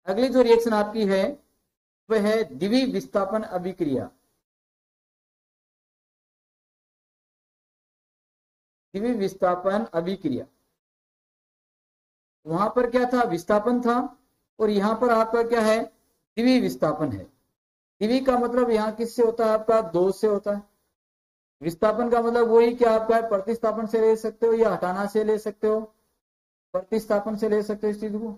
अगली जो रिएक्शन आपकी है वह है द्विविस्थापन अभिक्रिया। द्विविस्थापन अभिक्रिया, वहां पर क्या था, विस्थापन था, और यहां पर आपका क्या है, द्विविस्थापन है। द्वि का मतलब यहां किससे होता है, आपका दो से होता है। विस्थापन का मतलब वही क्या आपका प्रतिस्थापन से ले सकते हो या हटाना से ले सकते हो, प्रतिस्थापन से ले सकते हो इस चीज को।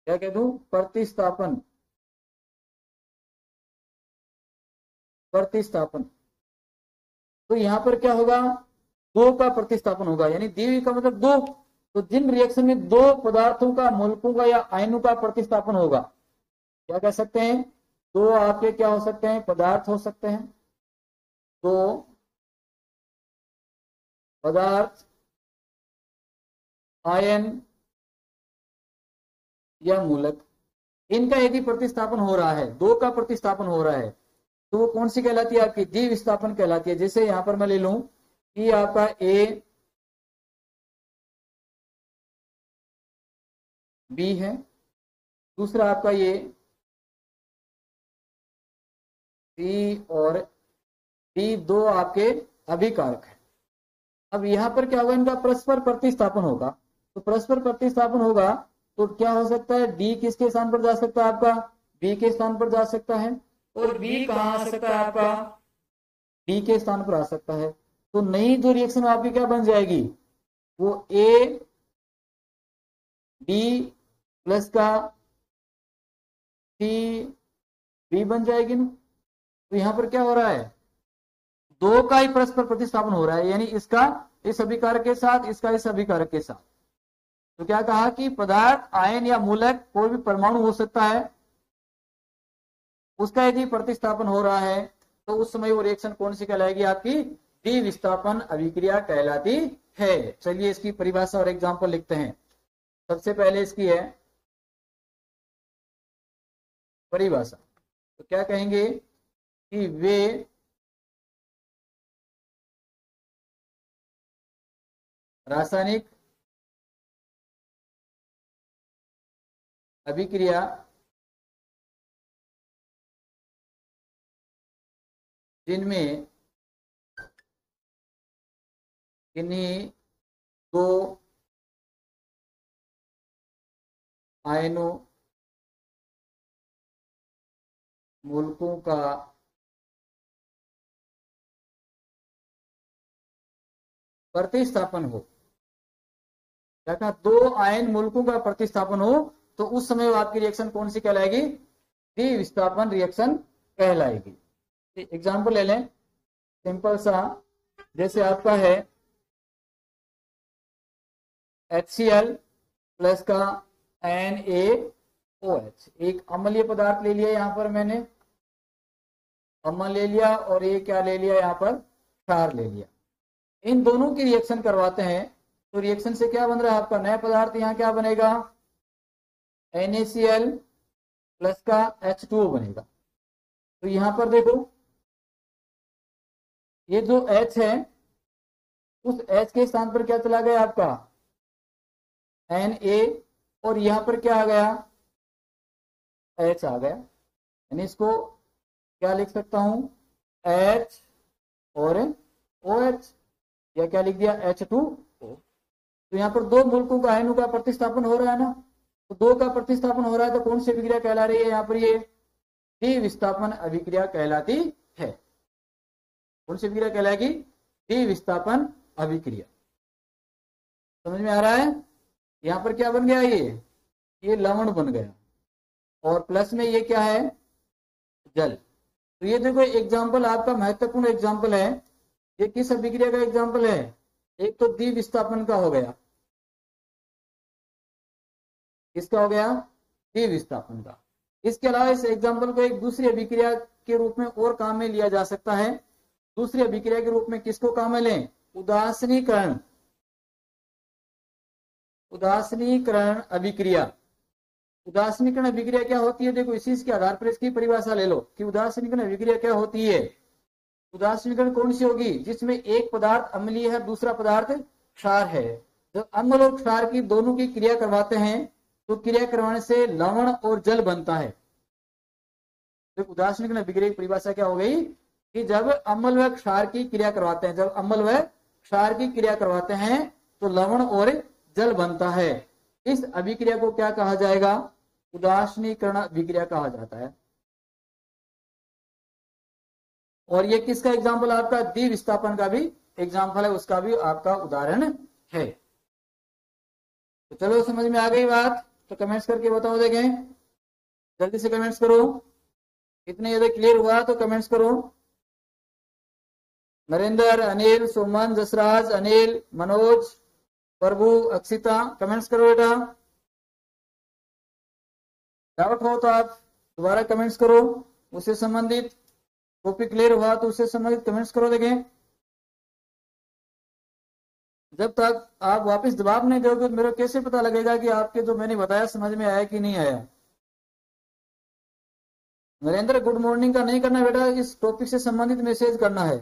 क्या कह दूं, प्रतिस्थापन, प्रतिस्थापन। तो यहां पर क्या होगा, दो का प्रतिस्थापन होगा, यानी द्वि का मतलब दो। तो जिन रिएक्शन में दो पदार्थों का, मूलकों का या आयनों का प्रतिस्थापन होगा, क्या कह सकते हैं, दो आपके क्या हो सकते हैं, पदार्थ हो सकते हैं। दो पदार्थ, आयन या मूलक, इनका यदि प्रतिस्थापन हो रहा है, दो का प्रतिस्थापन हो रहा है, तो वो कौन सी कहलाती है, आपकी द्विविस्थापन कहलाती है। जैसे यहां पर मैं ले लूं कि आपका ए बी है, दूसरा आपका ये सी और डी, दो आपके अभिकारक है। अब यहां पर क्या होगा, इनका परस्पर प्रतिस्थापन होगा। तो परस्पर प्रतिस्थापन होगा तो क्या हो सकता है, डी किसके स्थान पर जा सकता है, आपका बी के स्थान पर जा सकता है, और बी कहां आ सकता है, आपका डी के स्थान पर आ सकता है। तो नई जो रिएक्शन आपकी क्या बन जाएगी, वो ए डी प्लस का सी बी बन जाएगी ना। तो यहां पर क्या हो रहा है, दो का ही परस्पर प्रतिस्थापन हो रहा है, यानी इसका इस अभिकारक के साथ, इसका इस अभिकारक के साथ। तो क्या कहा कि पदार्थ, आयन या मूलक, कोई भी परमाणु हो सकता है, उसका यदि प्रतिस्थापन हो रहा है तो उस समय वो रिएक्शन कौन सी कहलाएगी, आपकी द्विविस्थापन अभिक्रिया कहलाती है। चलिए इसकी परिभाषा और एग्जांपल लिखते हैं। सबसे पहले इसकी है परिभाषा। तो क्या कहेंगे कि वे रासायनिक अभिक्रिया जिनमें किन्हीं दो आयनों, मूलकों का प्रतिस्थापन हो, क्या कहा, दो आयन मूलकों का प्रतिस्थापन हो, तो उस समय आपकी रिएक्शन कौन सी कहलाएगी, द्विविस्थापन रिएक्शन कहलाएगी। एग्जाम्पल ले लें सिंपल सा, जैसे आपका है HCl प्लस का NaOH, एक अम्लीय पदार्थ ले लिया यहां पर मैंने, अम्ल ले लिया, और ये क्या ले लिया यहां पर, क्षार ले लिया। इन दोनों की रिएक्शन करवाते हैं तो रिएक्शन से क्या बन रहा है, आपका नया पदार्थ यहाँ क्या बनेगा, NaCl प्लस का H2O बनेगा। तो यहां पर देखो ये जो H है, उस H के स्थान पर क्या चला गया, आपका Na, और यहां पर क्या आ गया, H आ गया। यानी इसको क्या लिख सकता हूं, H और OH, या क्या लिख दिया, H2O। तो यहाँ पर दो मूलकों का आयनों का प्रतिस्थापन हो रहा है ना, तो दो का प्रतिस्थापन हो रहा है, तो कौन सी अभिक्रिया कहला रही है, यहाँ पर ये द्विविस्थापन अभिक्रिया कहलाती है। कौन सी अभिक्रिया कहलाएगी, द्विविस्थापन अभिक्रिया। समझ में आ रहा है, यहाँ पर क्या बन गया, ये लवण बन गया, और प्लस में ये क्या है, जल। तो ये देखो एग्जाम्पल आपका महत्वपूर्ण एग्जाम्पल है। ये किस अभिक्रिया का एग्जाम्पल है, एक तो द्विविस्थापन का हो गया, किसका हो गया, द्विविस्थापन का। इसके अलावा इस एग्जाम्पल को एक दूसरी अभिक्रिया के रूप में और काम में लिया जा सकता है। दूसरी अभिक्रिया के रूप में किसको काम में लें, उदासीनीकरण, उदासीनीकरण अभिक्रिया। उदासीनीकरण अभिक्रिया क्या होती है, देखो इसी के आधार पर इसकी परिभाषा ले लो कि उदासीनीकरण अभिक्रिया क्या होती है। उदासीनीकरण कौन सी होगी, जिसमें एक पदार्थ अम्लीय है, दूसरा पदार्थ क्षार है। जब अम्ल और क्षार की दोनों की क्रिया करवाते हैं तो क्रिया करवाने से लवण और जल बनता है। तो उदासीनीकरण अभिक्रिया की परिभाषा क्या हो गई कि जब अम्ल व क्षार की क्रिया करवाते हैं, जब अम्ल व क्षार की क्रिया करवाते हैं तो लवण और जल बनता है। इस अभिक्रिया को क्या कहा जाएगा? उदासीनीकरण अभिक्रिया कहा जाता है। और ये किसका एग्जाम्पल? आपका द्विविस्थापन का भी एग्जाम्पल है, उसका भी आपका उदाहरण है। तो चलो समझ में आ गई बात? तो कमेंट्स करके बताओ, देखें जल्दी से कमेंट्स करो। इतने ज्यादा क्लियर हुआ तो कमेंट्स करो। नरेंद्र, अनिल, सुमन, जसराज, अनिल, मनोज, प्रभु, अक्षिता, कमेंट्स करो बेटा। डाउट हो तो आप दोबारा कमेंट्स करो। उससे संबंधित टॉपिक क्लियर हुआ तो उससे संबंधित कमेंट्स करो। देखें जब तक आप वापस जवाब नहीं दोगे तो मेरे को कैसे पता लगेगा कि आपके जो मैंने बताया समझ में आया कि नहीं आया? नरेंद्र, गुड मॉर्निंग का नहीं करना बेटा, इस टॉपिक से संबंधित मैसेज करना है।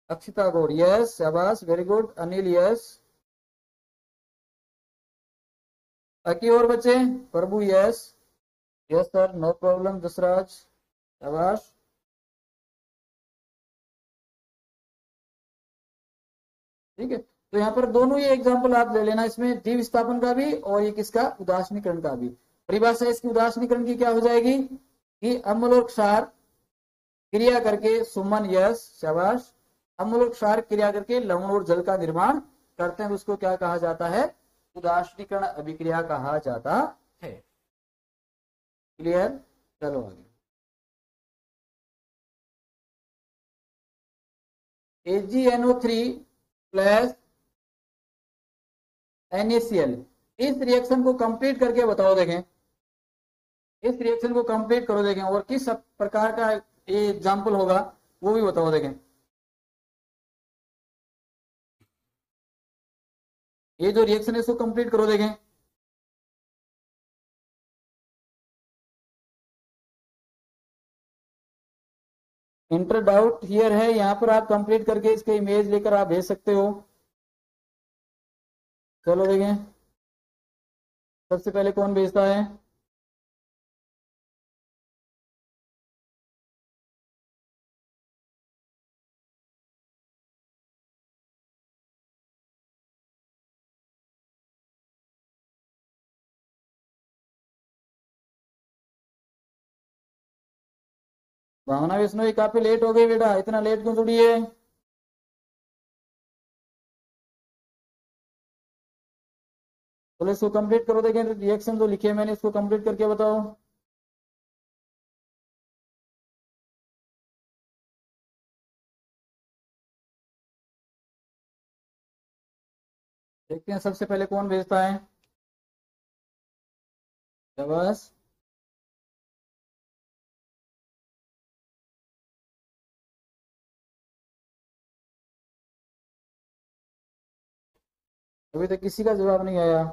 अक्षिता गौड़, यस, शाबाश, वेरी गुड। अनिल, यस। बाकी और बच्चे? Prabhu, yes, yes sir, no problem. Jasraj, शाबाश। ठीक है, तो यहाँ पर दोनों ये एग्जांपल आप ले लेना, इसमें द्विविस्थापन का भी और ये किसका? उदासीनीकरण का भी। परिभाषा इसकी उदासीनीकरण की क्या हो जाएगी कि अम्ल और क्षार क्रिया करके, सुमन, यस, शाबाश, अम्ल और क्षार क्रिया करके लवण और जल का निर्माण करते हैं, उसको क्या कहा जाता है? उदासीनीकरण अभिक्रिया कहा जाता है। क्लियर? चलो आगे। AgNO3 प्लस NaCl, इस रिएक्शन को कंप्लीट करके बताओ। देखें इस रिएक्शन को कंप्लीट करो, देखें और किस प्रकार का ये एग्जाम्पल होगा वो भी बताओ। देखें ये जो रिएक्शन है इसको कंप्लीट करो। देखें इंटर डाउट हियर है, यहाँ पर आप कंप्लीट करके इसके इमेज लेकर आप भेज सकते हो। चलो देखें सबसे पहले कौन भेजता है? भावना विष्णु, काफी लेट हो गई बेटा, इतना लेट क्यों जुड़ी है? चलो इसको कंप्लीट करो। देखें रिएक्शन जो लिखे मैंने इसको कंप्लीट करके बताओ। देखते हैं सबसे पहले कौन भेजता है। बस अभी तक किसी का जवाब नहीं आया।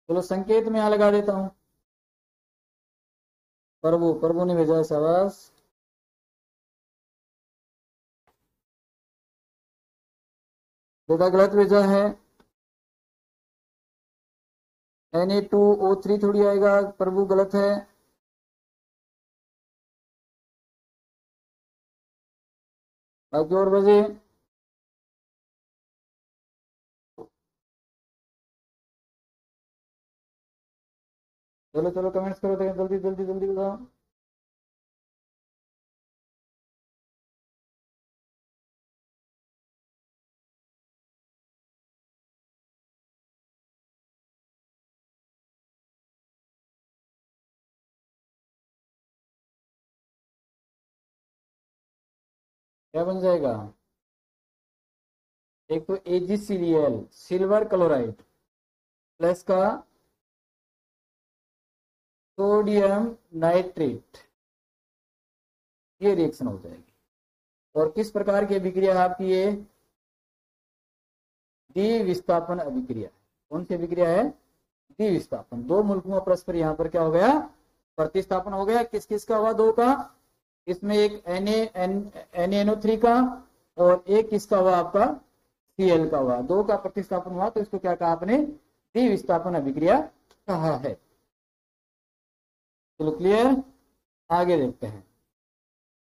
चलो संकेत में यहाँ लगा देता हूँ। प्रभु, प्रभु ने भेजा है, शाबाश। बेटा गलत भेजा है, Na2O3 थोड़ी आएगा। प्रभु गलत है। बाकी और बजे? चलो चलो कमेंट्स करो, देखें जल्दी जल्दी जल्दी बताओ। क्या बन जाएगा? एक तो AgCl, सिल्वर क्लोराइड, प्लस का सोडियम नाइट्रेट, ये रिएक्शन हो जाएगी। और किस प्रकार की अभिक्रिया आपकी ये द्विविस्थापन अभिक्रिया। कौन सी अभिक्रिया है? द्विविस्थापन। दो मूलकों परस्पर यहाँ पर क्या हो गया? प्रतिस्थापन हो गया। किस किस का हुआ? दो का। इसमें एक NaNO3 का और एक किसका हुआ? आपका Cl का हुआ। दो का प्रतिस्थापन हुआ तो इसको क्या कहा आपने? द्विविस्थापन अभिक्रिया कहा है। चलो क्लियर, आगे देखते हैं।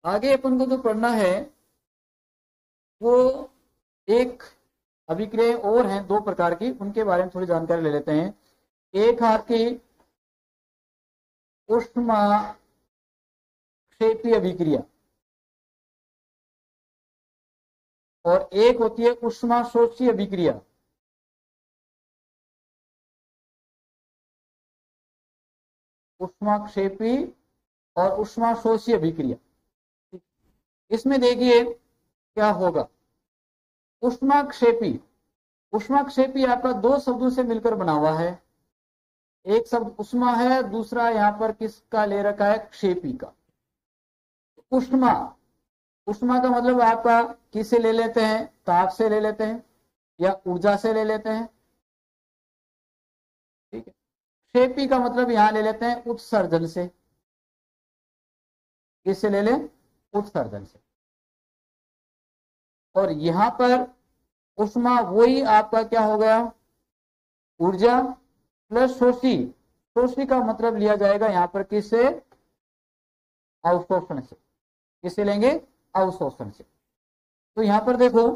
आगे अपन को जो पढ़ना है वो एक अभिक्रिया और हैं दो प्रकार की, उनके बारे में थोड़ी जानकारी ले लेते हैं। एक आपकी ऊष्माक्षेपी अभिक्रिया और एक होती है ऊष्माशोषी अभिक्रिया। ऊष्माक्षेपी और ऊष्माशोषी अभिक्रिया। इसमें देखिए क्या होगा। ऊष्माक्षेपी, ऊष्माक्षेपी आपका दो शब्दों से मिलकर बना हुआ है। एक शब्द उष्मा है, दूसरा यहां पर किसका ले रखा है? क्षेपी का। उष्मा, उष्मा का मतलब आपका किससे ले लेते हैं? ताप से ले लेते हैं या ऊर्जा से ले लेते हैं, ठीक है। क्षेपी का मतलब यहां ले लेते हैं उत्सर्जन से। किससे ले लें? उत्सर्जन से। और यहां पर उष्मा वही आपका क्या हो गया? ऊर्जा प्लस शोषी। शोषी का मतलब लिया जाएगा यहां पर किससे? अवशोषण से। किससे लेंगे? अवशोषण से। तो यहां पर देखो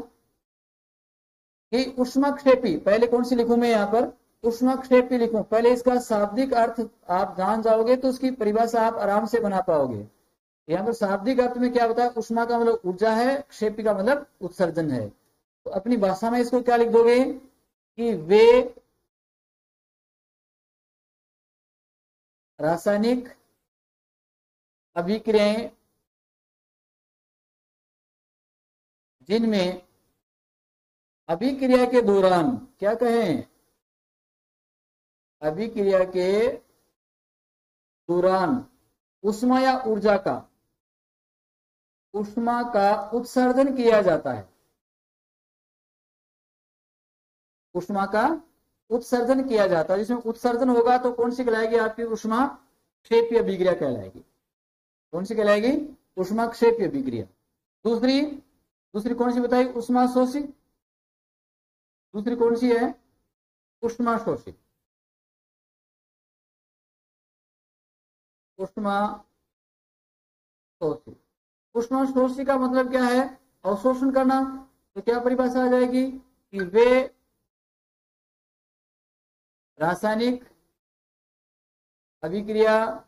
कि ऊष्माक्षेपी, पहले कौन सी लिखूं मैं? यहां पर ऊष्माक्षेपी लिखूं। पहले इसका शाब्दिक अर्थ आप जान जाओगे तो उसकी परिभाषा आप आराम से बना पाओगे। यहाँ पर शाब्दिक अर्थ में क्या होता है? उष्मा का मतलब ऊर्जा है, क्षेपी का मतलब उत्सर्जन है। तो अपनी भाषा में इसको क्या लिख दोगे कि वे रासायनिक अभिक्रियाएं जिनमें अभिक्रिया के दौरान, क्या कहें? अभिक्रिया के दौरान उष्मा या ऊर्जा का, उष्मा का उत्सर्जन किया जाता है। उष्मा का उत्सर्जन किया जाता है। जिसमें उत्सर्जन होगा तो कौन सी कहलाएगी? आपकी ऊष्माक्षेपी अभिक्रिया कहलाएगी। कौन सी कहलाएगी? ऊष्माक्षेपी अभिक्रिया। दूसरी, दूसरी कौन सी बताई? ऊष्माशोषी। दूसरी कौन सी है? ऊष्माशोषी। ऊष्माशोषी, ऊष्माशोषी का मतलब क्या है? अवशोषण करना। तो क्या परिभाषा आ जाएगी कि वे रासायनिक अभिक्रिया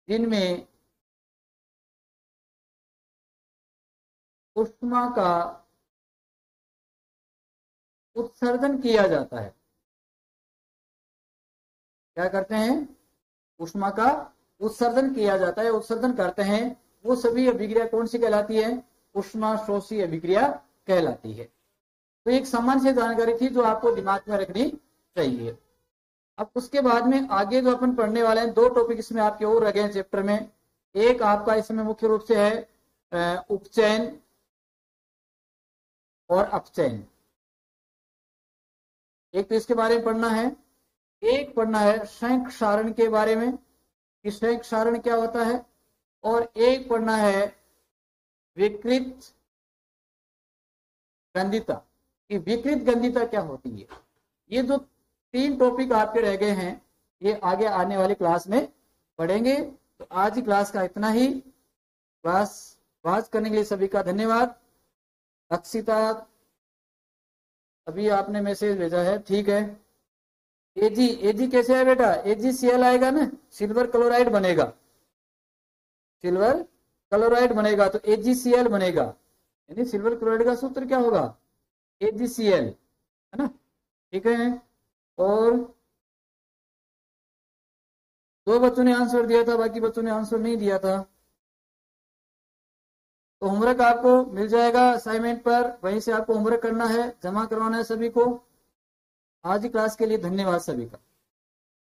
जिनमें उष्मा का उत्सर्जन किया जाता है। क्या करते हैं? उष्मा का उत्सर्जन किया जाता है, उत्सर्जन करते हैं। वो सभी अभिक्रिया कौन सी कहलाती है? ऊष्माशोषी अभिक्रिया कहलाती है। तो एक सामान्य से जानकारी थी जो आपको दिमाग में रखनी चाहिए। अब उसके बाद में आगे जो अपन पढ़ने वाले हैं, दो टॉपिक इसमें आपके और रह गए हैं चैप्टर में। एक आपका इसमें मुख्य रूप से है उपचयन और अपचयन। एक तो इसके बारे में पढ़ना है, एक पढ़ना है संयुक्त क्षारण के बारे में कि संयुक्त क्षारण क्या होता है, और एक पढ़ना है विकृत गंधिता कि विकृत गंधिता क्या होती है। ये जो तीन टॉपिक आपके रह गए हैं ये आगे आने वाली क्लास में पढ़ेंगे। तो आज की क्लास का इतना ही। क्लास वॉच करने के लिए सभी का धन्यवाद। अक्षिता, अभी आपने मैसेज भेजा है, ठीक है। एजी, एजी कैसे है बेटा? AgCl आएगा ना, सिल्वर क्लोराइड बनेगा। सिल्वर क्लोराइड बनेगा तो AgCl बनेगा। यानी सिल्वर क्लोराइड का सूत्र क्या होगा? AgCl, है ना? ठीक है। और दो बच्चों ने आंसर दिया था, बाकी बच्चों ने आंसर नहीं दिया था। तो होमवर्क आपको मिल जाएगा असाइनमेंट पर, वहीं से आपको होमवर्क करना है, जमा करवाना है सभी को। आज की क्लास के लिए धन्यवाद सभी का।